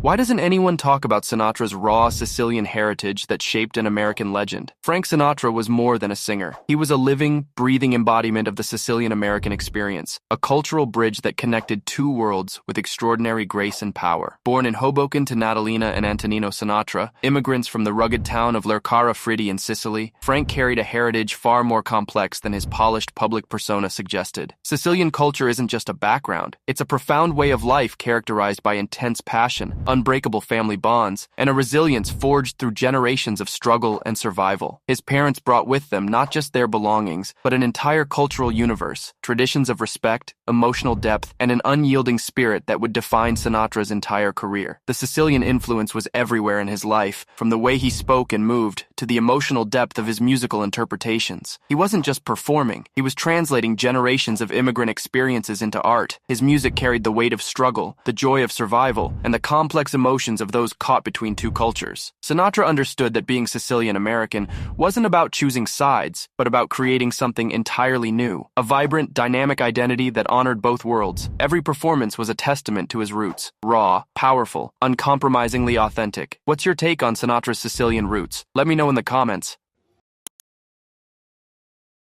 Why doesn't anyone talk about Sinatra's raw Sicilian heritage that shaped an American legend? Frank Sinatra was more than a singer. He was a living, breathing embodiment of the Sicilian American experience, a cultural bridge that connected two worlds with extraordinary grace and power. Born in Hoboken to Natalina and Antonino Sinatra, immigrants from the rugged town of Lercara Fritti in Sicily, Frank carried a heritage far more complex than his polished public persona suggested. Sicilian culture isn't just a background, it's a profound way of life characterized by intense passion, unbreakable family bonds, and a resilience forged through generations of struggle and survival. His parents brought with them not just their belongings, but an entire cultural universe, traditions of respect, emotional depth, and an unyielding spirit that would define Sinatra's entire career. The Sicilian influence was everywhere in his life, from the way he spoke and moved, to the emotional depth of his musical interpretations. He wasn't just performing, he was translating generations of immigrant experiences into art. His music carried the weight of struggle, the joy of survival, and the complex emotions of those caught between two cultures. Sinatra understood that being Sicilian American wasn't about choosing sides, but about creating something entirely new, a vibrant, dynamic identity that honored both worlds. Every performance was a testament to his roots, raw, powerful, uncompromisingly authentic. What's your take on Sinatra's Sicilian roots? Let me know in the comments.